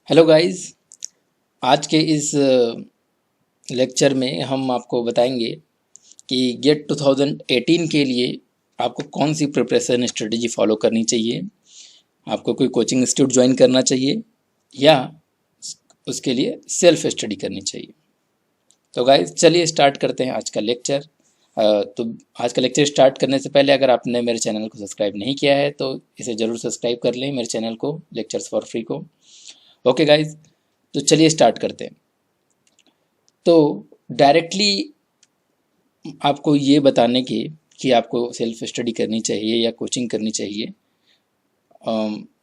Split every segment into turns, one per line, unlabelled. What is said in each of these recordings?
Hello guys. आज के इस लेक्चर में हम आपको बताएंगे कि गेट 2018 के लिए आपको कौन सी प्रिपरेशन स्ट्रेटजी फॉलो करनी चाहिए। आपको कोई कोचिंग इंस्टीट्यूट ज्वाइन करना चाहिए या उसके लिए सेल्फ स्टडी करनी चाहिए। तो गाइस चलिए स्टार्ट करते हैं आज का लेक्चर। तो आज का लेक्चर स्टार्ट करने से पहले अगर आपने मेरे चैनल को सब्सक्राइब नहीं किया है तो इसे ज़रूर सब्सक्राइब कर लें, मेरे चैनल को, लेक्चर्स फॉर फ्री को। ओके गाइज, तो चलिए स्टार्ट करते हैं। तो डायरेक्टली आपको ये बताने के कि आपको सेल्फ स्टडी करनी चाहिए या कोचिंग करनी चाहिए,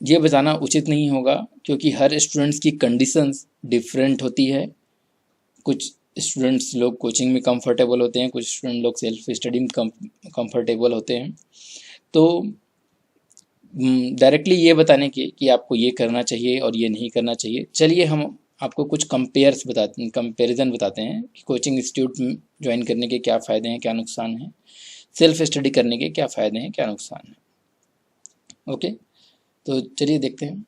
ये बताना उचित नहीं होगा, क्योंकि हर स्टूडेंट्स की कंडीशंस डिफरेंट होती है। कुछ स्टूडेंट्स लोग कोचिंग में कंफर्टेबल होते हैं, कुछ स्टूडेंट लोग सेल्फ स्टडी में कंफर्टेबल होते हैं। तो डायरेक्टली ये बताने के कि आपको ये करना चाहिए और ये नहीं करना चाहिए, चलिए हम आपको कुछ कंपेरिजन बताते हैं कि कोचिंग इंस्टीट्यूट ज्वाइन करने के क्या फ़ायदे हैं, क्या नुकसान हैं, सेल्फ स्टडी करने के क्या फ़ायदे हैं, क्या नुकसान हैं। ओके, तो चलिए देखते हैं।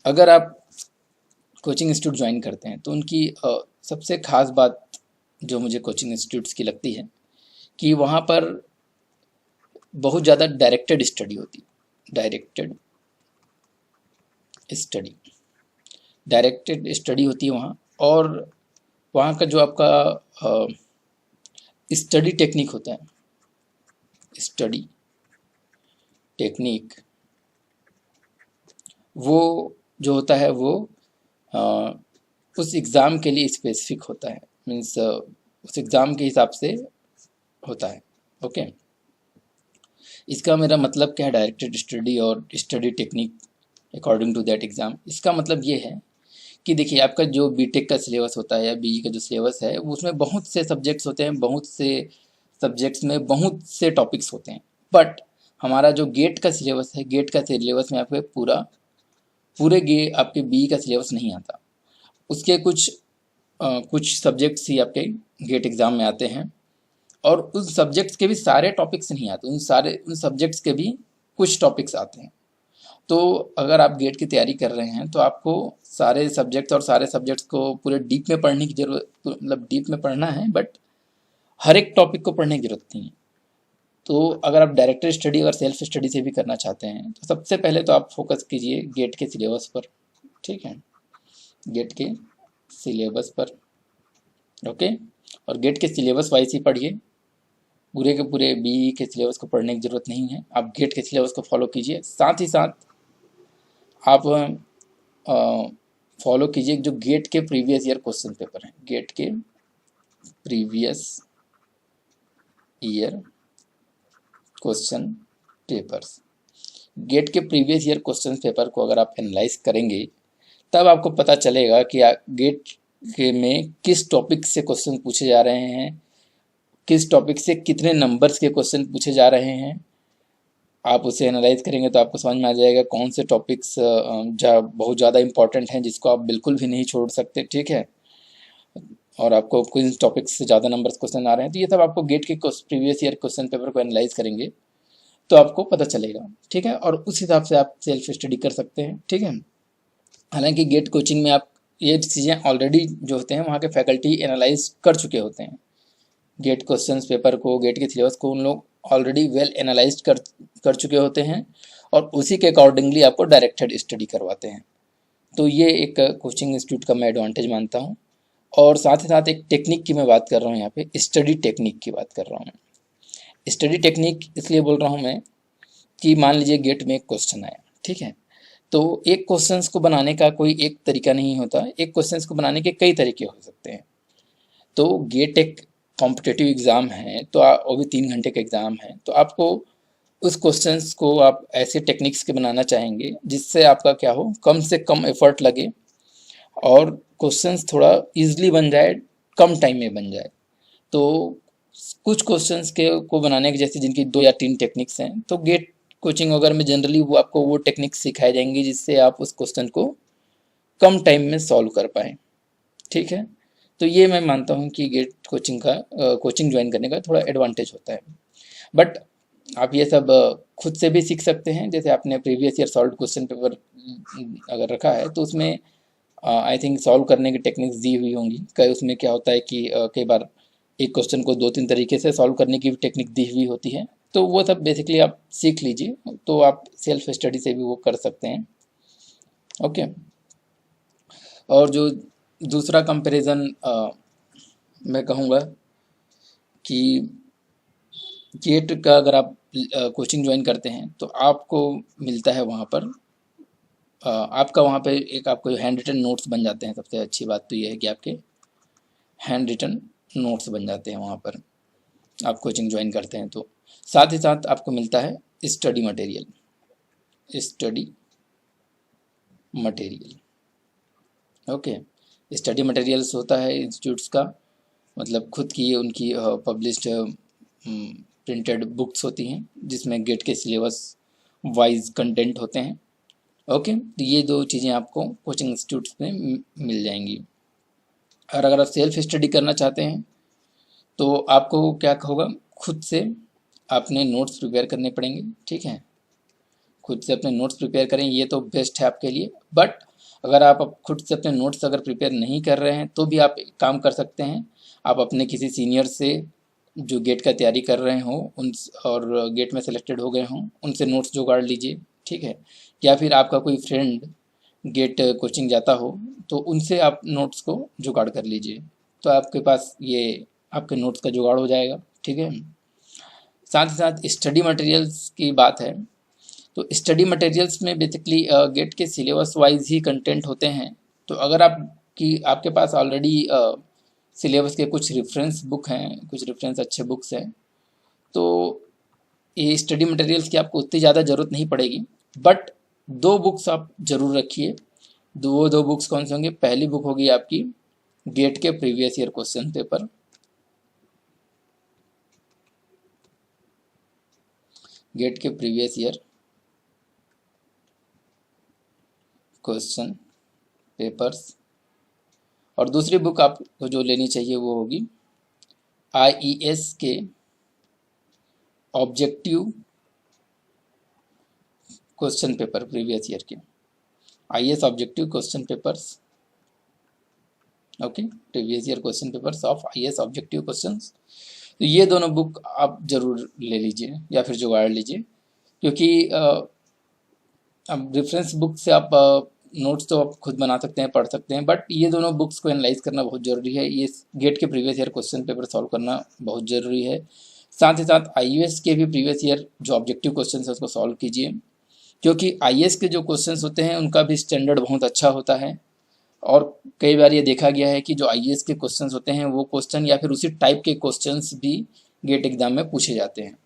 अगर आप कोचिंग इंस्टीट्यूट ज्वाइन करते हैं तो उनकी सबसे ख़ास बात जो मुझे कोचिंग इंस्टीट्यूट्स की लगती है कि वहाँ पर बहुत ज़्यादा डायरेक्टेड स्टडी होती है। डायरेक्टेड स्टडी होती है वहाँ, और वहाँ का जो आपका स्टडी टेक्निक होता है, स्टडी टेक्निक वो जो होता है वो उस एग्ज़ाम के लिए स्पेसिफिक होता है, मीन्स उस एग्ज़ाम के हिसाब से होता है। ओके, इसका मेरा मतलब क्या है, डायरेक्टेड स्टडी और study technique according to that exam. इसका मतलब ये है कि देखिए, आपका जो बीटेक का सिलेबस होता है या बीई का जो सिलेबस है उसमें बहुत से सब्जेक्ट्स होते हैं, बहुत से सब्जेक्ट्स में बहुत से टॉपिक्स होते हैं। बट हमारा जो गेट का सिलेबस है, गेट का सिलेबस में आपके पूरे आपके बीई का सिलेबस नहीं आता। उसके कुछ सब्जेक्ट्स ही आपके गेट एग्ज़ाम में आते हैं, और उन सब्जेक्ट्स के भी सारे टॉपिक्स नहीं आते, उन सब्जेक्ट्स के भी कुछ टॉपिक्स आते हैं। तो अगर आप गेट की तैयारी कर रहे हैं तो आपको सारे सब्जेक्ट्स को पूरे डीप में पढ़ने की ज़रूरत, मतलब डीप में पढ़ना है, बट हर एक टॉपिक को पढ़ने की ज़रूरत नहीं है। तो अगर आप डायरेक्टर स्टडी और सेल्फ स्टडी से भी करना चाहते हैं तो सबसे पहले तो आप फोकस कीजिए गेट के सिलेबस पर। ठीक है, गेट के सिलेबस पर। ओके, और गेट के सिलेबस वाइज ही पढ़िए, पूरे के पूरे बी के सिलेबस को पढ़ने की ज़रूरत नहीं है। आप गेट के सिलेबस को फॉलो कीजिए, साथ ही साथ आप फॉलो कीजिए जो गेट के प्रीवियस ईयर क्वेश्चन पेपर हैं, गेट के previous year question papers. GATE के प्रीवियस ईयर क्वेश्चन पेपर को अगर आप एनालाइज करेंगे तब आपको पता चलेगा कि गेट के में किस टॉपिक से क्वेश्चन पूछे जा रहे हैं, किस टॉपिक से कितने नंबर्स के क्वेश्चन पूछे जा रहे हैं। आप उसे एनालाइज करेंगे तो आपको समझ में आ जाएगा कौन से टॉपिक्स बहुत ज़्यादा इंपॉर्टेंट हैं, जिसको आप बिल्कुल भी नहीं छोड़ सकते। ठीक है, और आपको किन टॉपिक्स से ज़्यादा नंबर्स क्वेश्चन आ रहे हैं, तो ये सब आपको गेट के प्रीवियस ईयर क्वेश्चन पेपर को एनालाइज करेंगे तो आपको पता चलेगा। ठीक है, और उस हिसाब से आप सेल्फ स्टडी कर सकते हैं। ठीक है, हालांकि गेट कोचिंग में आप ये चीज़ें ऑलरेडी जो होते हैं वहाँ के फैकल्टी एनालाइज कर चुके होते हैं। गेट क्वेश्चन पेपर को, गेट के सिलेबस को उन लोग ऑलरेडी वेल एनालाइज कर चुके होते हैं, और उसी के अकॉर्डिंगली आपको डायरेक्टेड स्टडी करवाते हैं। तो ये एक कोचिंग इंस्टीट्यूट का मैं एडवांटेज मानता हूँ। और साथ ही साथ एक टेक्निक की मैं बात कर रहा हूँ, यहाँ पे स्टडी टेक्निक की बात कर रहा हूँ मैं। स्टडी टेक्निक इसलिए बोल रहा हूँ मैं कि मान लीजिए गेट में एक क्वेश्चन आया, ठीक है, तो एक क्वेश्चंस को बनाने का कोई एक तरीका नहीं होता, एक क्वेश्चंस को बनाने के कई तरीके हो सकते हैं। तो गेट एक कॉम्पिटिटिव एग्ज़ाम है, तो वो भी 3 घंटे का एग्ज़ाम है, तो आपको उस क्वेश्चंस को आप ऐसे टेक्निक्स के बनाना चाहेंगे जिससे आपका क्या हो, कम से कम एफर्ट लगे और क्वेश्चंस थोड़ा इजीली बन जाए, कम टाइम में बन जाए। तो कुछ क्वेश्चंस को बनाने के जैसे जिनकी 2 या 3 टेक्निक्स हैं, तो गेट कोचिंग वगैरह में जनरली वो आपको वो टेक्निक्स सिखाई जाएंगी जिससे आप उस क्वेश्चन को कम टाइम में सॉल्व कर पाएँ। ठीक है, तो ये मैं मानता हूँ कि गेट कोचिंग ज्वाइन करने का थोड़ा एडवांटेज होता है। बट आप ये सब खुद से भी सीख सकते हैं, जैसे आपने previous year solve question paper अगर रखा है तो उसमें आई थिंक सॉल्व करने की टेक्निक्स दी हुई होंगी। कई उसमें क्या होता है कि कई बार एक क्वेश्चन को 2-3 तरीके से सॉल्व करने की भी टेक्निक दी हुई होती है, तो वो सब बेसिकली आप सीख लीजिए, तो आप सेल्फ स्टडी से भी वो कर सकते हैं। ओके। और जो दूसरा कंपैरिजन मैं कहूँगा कि गेट का अगर आप कोचिंग ज्वाइन करते हैं तो आपको मिलता है वहाँ पर आपका वहाँ पे एक आपको हैंड रिटन नोट्स बन जाते हैं। सबसे अच्छी बात तो ये है कि आपके हैंड रिटन नोट्स बन जाते हैं वहाँ पर आप कोचिंग ज्वाइन करते हैं तो। साथ ही साथ आपको मिलता है study material, study material. Okay. Study materials होता है इंस्टीट्यूट्स का, मतलब खुद की उनकी पब्लिश्ड प्रिंटेड बुक्स होती हैं जिसमें गेट के सिलेबस वाइज कंटेंट होते हैं। ओके। तो ये दो चीज़ें आपको कोचिंग इंस्टीट्यूट्स में मिल जाएंगी। और अगर आप सेल्फ स्टडी करना चाहते हैं तो आपको क्या होगा, खुद से अपने नोट्स प्रिपेयर करने पड़ेंगे। ठीक है, खुद से अपने नोट्स प्रिपेयर करें, ये तो बेस्ट है आपके लिए। बट अगर आप खुद से अपने नोट्स अगर प्रिपेयर नहीं कर रहे हैं तो भी आप एक काम कर सकते हैं, आप अपने किसी सीनियर से जो गेट का तैयारी कर रहे हों उन और गेट में सेलेक्टेड हो गए हों उनसे नोट्स जुगाड़ लीजिए। ठीक है, या फिर आपका कोई फ्रेंड गेट कोचिंग जाता हो तो उनसे आप नोट्स को जुगाड़ कर लीजिए, तो आपके पास ये आपके नोट्स का जुगाड़ हो जाएगा। ठीक है। साथ ही साथ स्टडी मटेरियल्स की बात है तो स्टडी मटेरियल्स में बेसिकली गेट के सिलेबस वाइज ही कंटेंट होते हैं। तो अगर आपके पास ऑलरेडी सिलेबस के कुछ रेफरेंस बुक हैं, कुछ रेफरेंस अच्छे बुक्स हैं, तो ये स्टडी मटेरियल्स की आपको उतनी ज़्यादा ज़रूरत नहीं पड़ेगी। बट 2 बुक्स आप ज़रूर रखिए। दो बुक्स कौन से होंगे? पहली बुक होगी आपकी गेट के previous year question paper, GATE के प्रीवियस ईयर क्वेश्चन पेपर्स। और दूसरी बुक आपको जो लेनी चाहिए वो होगी IES के objective question paper previous year के, IES objective question papers. Okay, previous year question papers of IES objective questions. तो ये दोनों बुक आप जरूर ले लीजिए या फिर जुगाड़ लीजिए, क्योंकि अब रेफरेंस बुक से आप नोट्स तो आप खुद बना सकते हैं, पढ़ सकते हैं, बट ये दोनों बुक्स को एनालाइज करना बहुत ज़रूरी है। ये गेट के previous year question paper solve करना बहुत ज़रूरी है। साथ ही साथ IES के भी प्रीवियस ईयर जो ऑब्जेक्टिव क्वेश्चन है उसको सॉल्व कीजिए, क्योंकि IES के जो क्वेश्चंस होते हैं उनका भी स्टैंडर्ड बहुत अच्छा होता है। और कई बार ये देखा गया है कि जो IES के क्वेश्चंस होते हैं वो क्वेश्चन या फिर उसी टाइप के क्वेश्चंस भी गेट एग्जाम में पूछे जाते हैं।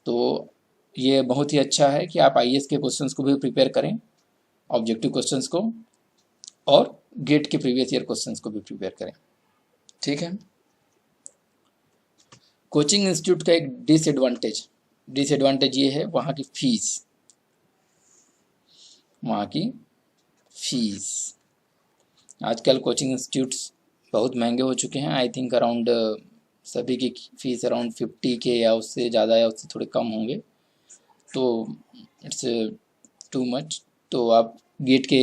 तो ये बहुत ही अच्छा है कि आप IES के क्वेश्चंस को भी प्रिपेयर करें, ऑब्जेक्टिव क्वेश्चंस को, और गेट के प्रीवियस ईयर क्वेश्चंस को भी प्रिपेयर करें। ठीक है। कोचिंग इंस्टीट्यूट का एक डिसएडवांटेज ये है वहाँ की फीस, वहाँ की फीस। आजकल कोचिंग इंस्टीट्यूट्स बहुत महंगे हो चुके हैं। आई थिंक अराउंड सभी की फीस अराउंड 50K या उससे ज़्यादा या उससे थोड़े कम होंगे, तो इट्स टू मच। तो आप गेट के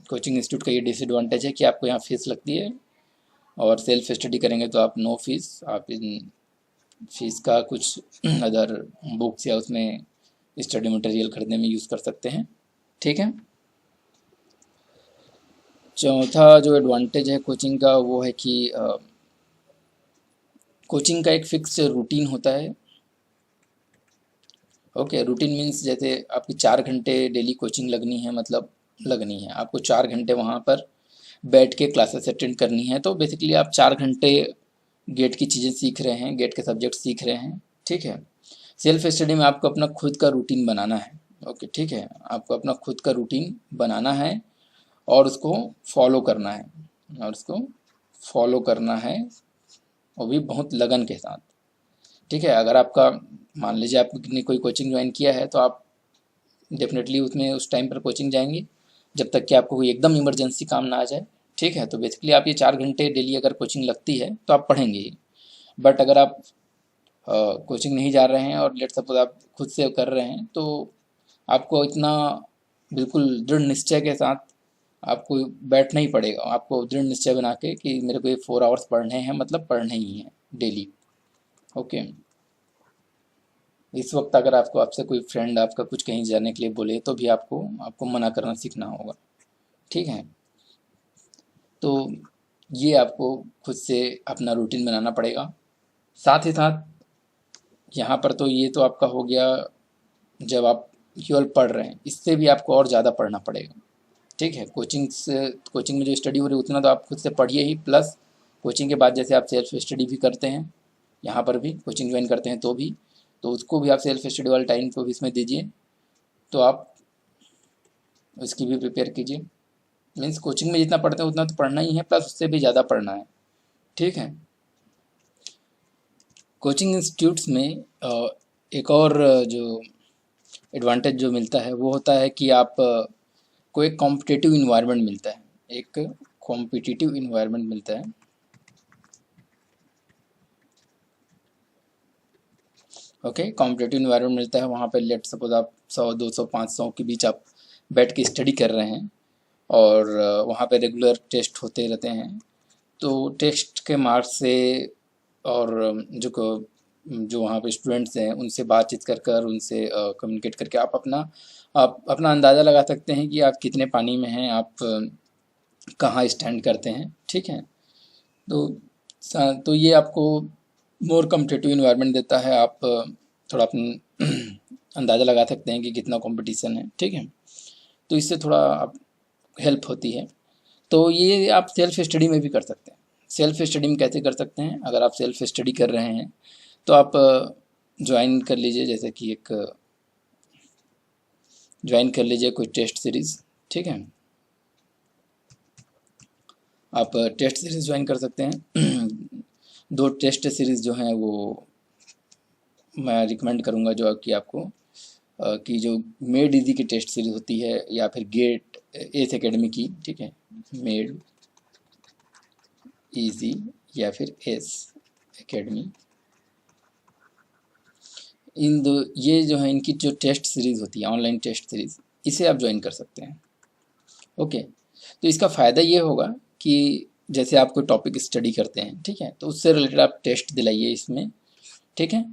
कोचिंग इंस्टीट्यूट का ये डिसएडवांटेज है कि आपको यहाँ फीस लगती है, और सेल्फ स्टडी करेंगे तो आप नो फीस, आप इन फीस का कुछ अदर बुक्स या उसमें स्टडी मटेरियल खरीदने में यूज़ कर सकते हैं। ठीक है। चौथा जो एडवांटेज है कोचिंग का वो है कि कोचिंग का एक फिक्स रूटीन होता है। ओके, रूटीन मीन्स जैसे आपकी 4 घंटे डेली कोचिंग लगनी है, मतलब लगनी है आपको 4 घंटे वहाँ पर बैठ के क्लासेस अटेंड करनी है। तो बेसिकली आप 4 घंटे गेट की चीज़ें सीख रहे हैं, गेट के सब्जेक्ट सीख रहे हैं। ठीक है। सेल्फ स्टडी में आपको अपना खुद का रूटीन बनाना है। ओके, ठीक है, आपको अपना खुद का रूटीन बनाना है और उसको फॉलो करना है, वो भी बहुत लगन के साथ। ठीक है। अगर आपका मान लीजिए आपने कोई कोचिंग ज्वाइन किया है तो आप डेफिनेटली उसमें उस टाइम पर कोचिंग जाएंगे जब तक कि आपको कोई एकदम इमरजेंसी काम ना आ जाए। ठीक है। तो बेसिकली आप ये 4 घंटे डेली अगर कोचिंग लगती है तो आप पढ़ेंगे ही। बट अगर आप कोचिंग नहीं जा रहे हैं और लेट सपोज आप खुद से कर रहे हैं तो आपको इतना बिल्कुल दृढ़ निश्चय के साथ आपको बैठना ही पड़ेगा। आपको दृढ़ निश्चय बना के कि मेरे को ये 4 आवर्स पढ़ने हैं, मतलब पढ़ने ही हैं डेली। ओके। इस वक्त अगर आपको आपसे कोई फ्रेंड आपका कुछ कहीं जाने के लिए बोले तो भी आपको आपको मना करना सीखना होगा। ठीक है। तो ये आपको खुद से अपना रूटीन बनाना पड़ेगा। साथ ही साथ यहाँ पर तो ये तो आपका हो गया जब आप केवल पढ़ रहे हैं, इससे भी आपको और ज़्यादा पढ़ना पड़ेगा। ठीक है। कोचिंग में जो स्टडी हो रही है उतना तो आप खुद से पढ़िए ही, प्लस कोचिंग के बाद जैसे आप सेल्फ स्टडी भी करते हैं, यहाँ पर भी कोचिंग ज्वाइन करते हैं तो उसको भी आप सेल्फ स्टडी वाला टाइम को भी इसमें दीजिए। तो आप उसकी भी प्रिपेयर कीजिए। मीन्स कोचिंग में जितना पढ़ते हैं उतना तो पढ़ना ही है, प्लस उससे भी ज़्यादा पढ़ना है। ठीक है। कोचिंग इंस्टीट्यूट्स में एक और जो एडवांटेज जो मिलता है वो होता है कि आप को एक कॉम्पिटिटिव इन्वायरमेंट मिलता है। एक कॉम्पिटिटिव इन्वायरमेंट मिलता है। ओके। कॉम्पिटिटिव इन्वायरमेंट मिलता है, वहाँ पे लेट सपोज आप 100, 200, 500 के बीच आप बैठ के स्टडी कर रहे हैं और वहाँ पे रेगुलर टेस्ट होते रहते हैं। तो टेस्ट के मार्क्स से और जो वहाँ पे स्टूडेंट्स हैं उनसे बातचीत कर कर उनसे कम्युनिकेट करके आप अपना अंदाज़ा लगा सकते हैं कि आप कितने पानी में हैं, आप कहाँ स्टैंड करते हैं। ठीक है। तो ये आपको मोर कम्पिटिटिव इन्वायरमेंट देता है। आप थोड़ा अपना अंदाज़ा लगा सकते हैं कि कितना कंपटीशन है। ठीक है। तो इससे थोड़ा आप हेल्प होती है। तो ये आप सेल्फ स्टडी में भी कर सकते हैं। सेल्फ स्टडी में कैसे कर सकते हैं? अगर आप सेल्फ स्टडी कर रहे हैं तो आप ज्वाइन कर लीजिए, जैसे कि एक ज्वाइन कर लीजिए कोई टेस्ट सीरीज़। ठीक है। आप टेस्ट सीरीज़ ज्वाइन कर सकते हैं। 2 टेस्ट सीरीज़ जो हैं वो मैं रिकमेंड करूँगा जो कि आपको कि जो मेड इजी की टेस्ट सीरीज़ होती है या फिर गेट एस एकेडमी की। ठीक है। मेड इजी या फिर एस एकेडमी, ये जो है इनकी जो टेस्ट सीरीज़ होती है, ऑनलाइन टेस्ट सीरीज़, इसे आप ज्वाइन कर सकते हैं। ओके। तो इसका फ़ायदा ये होगा कि जैसे आप कोई टॉपिक स्टडी करते हैं, ठीक है, तो उससे रिलेटेड आप टेस्ट दिलाइए इसमें। ठीक है।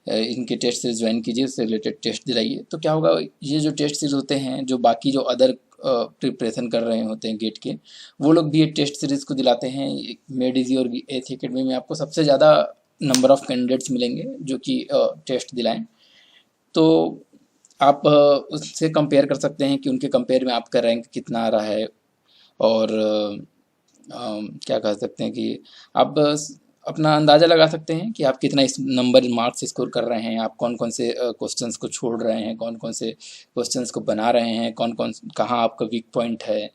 इनके टेस्ट सीरीज ज्वाइन कीजिए, उससे रिलेटेड टेस्ट दिलाइए। तो क्या होगा, ये जो टेस्ट सीरीज होते हैं जो बाकी जो अदर प्रिपरेशन कर रहे होते हैं गेट के, वो लोग भी ये टेस्ट सीरीज़ को दिलाते हैं। मेड इजी और एस एकेडमी में आपको सबसे ज़्यादा नंबर ऑफ़ कैंडिडेट्स मिलेंगे जो कि टेस्ट दिलाएं। तो आप उससे कंपेयर कर सकते हैं कि उनके कंपेयर में आपका रैंक कितना आ रहा है। और क्या कह सकते हैं कि आप अपना अंदाज़ा लगा सकते हैं कि आप कितना इस नंबर मार्क्स स्कोर कर रहे हैं, आप कौन कौन से क्वेश्चंस को छोड़ रहे हैं, कौन कौन से क्वेश्चंस को बना रहे हैं, कौन कौन कहाँ आपका वीक पॉइंट है,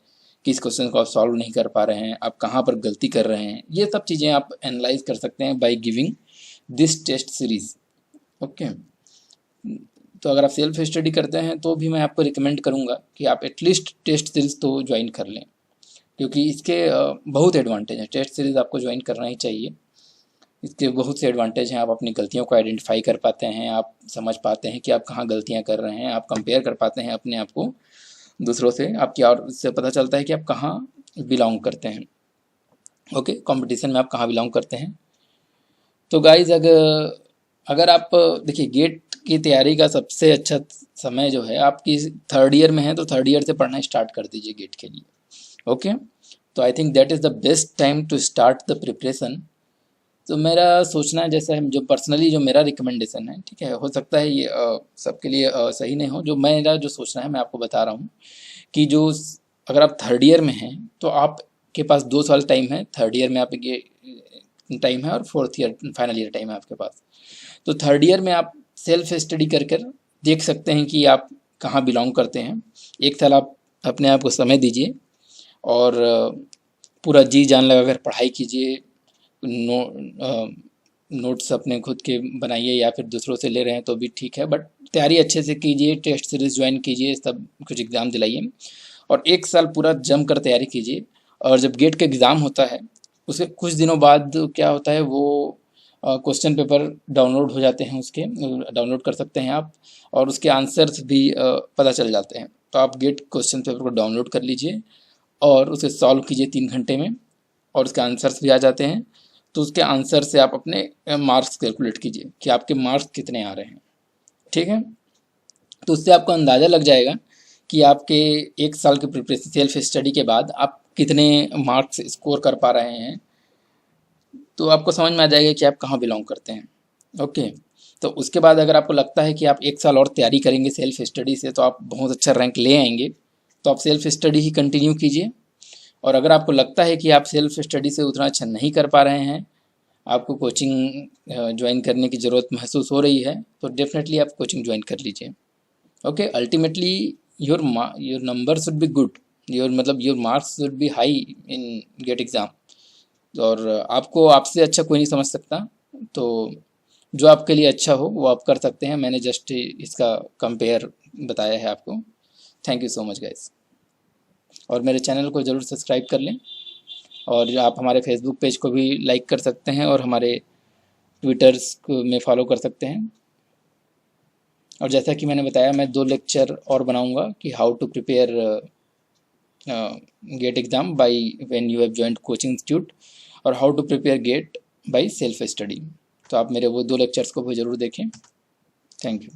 किस क्वेश्चन को आप सॉल्व नहीं कर पा रहे हैं, आप कहाँ पर गलती कर रहे हैं। ये सब चीज़ें आप एनालाइज कर सकते हैं by giving this test series. Okay. तो अगर आप सेल्फ स्टडी करते हैं तो भी मैं आपको रिकमेंड करूँगा कि आप एटलीस्ट टेस्ट सीरीज़ तो ज्वाइन कर लें, क्योंकि इसके बहुत एडवांटेज हैं। टेस्ट सीरीज़ आपको ज्वाइन करना ही चाहिए। इसके बहुत से एडवांटेज हैं। आप अपनी गलतियों को आइडेंटिफाई कर पाते हैं, आप समझ पाते हैं कि आप कहाँ गलतियाँ कर रहे हैं, आप कंपेयर कर पाते हैं अपने आप को दूसरों से, आपकी और इससे पता चलता है कि आप कहाँ बिलोंग करते हैं। ओके। कंपटीशन में आप कहाँ बिलोंग करते हैं। तो गाइज अगर आप देखिए, गेट की तैयारी का सबसे अच्छा समय जो है, आपकी 3rd ईयर में है तो 3rd ईयर से पढ़ना स्टार्ट कर दीजिए गेट के लिए। ओके। तो I think that is the best time to start the preparation. तो मेरा सोचना है, जैसा है जो पर्सनली जो मेरा रिकमेंडेशन है, ठीक है, हो सकता है ये सबके लिए सही नहीं हो, जो मेरा जो सोचना है मैं आपको बता रहा हूँ कि जो अगर आप 3rd ईयर में हैं तो आपके पास 2 साल टाइम है। 3rd ईयर में आप ये टाइम है और 4th year final year time है आपके पास। तो 3rd ईयर में आप सेल्फ स्टडी कर कर देख सकते हैं कि आप कहाँ बिलोंग करते हैं। 1 साल आप अपने आप को समय दीजिए और पूरा जी जान लगा कर पढ़ाई कीजिए। नोट्स अपने खुद के बनाइए या फिर दूसरों से ले रहे हैं तो भी ठीक है, बट तैयारी अच्छे से कीजिए, टेस्ट सीरीज़ ज्वाइन कीजिए, सब कुछ एग्ज़ाम दिलाइए और 1 साल पूरा जम कर तैयारी कीजिए। और जब गेट का एग्ज़ाम होता है उसके कुछ दिनों बाद क्या होता है, वो क्वेश्चन पेपर डाउनलोड हो जाते हैं, उसके डाउनलोड कर सकते हैं आप और उसके आंसर्स भी पता चल जाते हैं। तो आप गेट क्वेश्चन पेपर को डाउनलोड कर लीजिए और उसे सॉल्व कीजिए 3 घंटे में, और उसके आंसर्स भी आ जाते हैं। तो उसके आंसर से आप अपने मार्क्स कैलकुलेट कीजिए कि आपके मार्क्स कितने आ रहे हैं, ठीक है। तो उससे आपको अंदाज़ा लग जाएगा कि आपके 1 साल की प्रिपरेशन सेल्फ स्टडी के बाद आप कितने मार्क्स स्कोर कर पा रहे हैं। तो आपको समझ में आ जाएगा कि आप कहाँ बिलोंग करते हैं। ओके, तो उसके बाद अगर आपको लगता है कि आप 1 साल और तैयारी करेंगे सेल्फ स्टडी से तो आप बहुत अच्छा रैंक ले आएंगे, तो आप सेल्फ स्टडी ही कंटिन्यू कीजिए। और अगर आपको लगता है कि आप सेल्फ स्टडी से उतना अच्छा नहीं कर पा रहे हैं, आपको कोचिंग ज्वाइन करने की ज़रूरत महसूस हो रही है, तो डेफिनेटली आप कोचिंग ज्वाइन कर लीजिए। Okay, ultimately your number should be good, your marks should be high in GATE exam. और आपको आपसे अच्छा कोई नहीं समझ सकता, तो जो आपके लिए अच्छा हो वो आप कर सकते हैं। मैंने जस्ट इसका कंपेयर बताया है आपको। Thank you so much guys, और मेरे चैनल को ज़रूर सब्सक्राइब कर लें, और आप हमारे फेसबुक पेज को भी लाइक कर सकते हैं और हमारे ट्विटर्स को में फॉलो कर सकते हैं। और जैसा कि मैंने बताया, मैं 2 लेक्चर और बनाऊंगा कि how to prepare GATE exam by when you have joined coaching institute, और how to prepare GATE by self study. तो आप मेरे वो 2 लेक्चर्स को भी ज़रूर देखें। Thank you.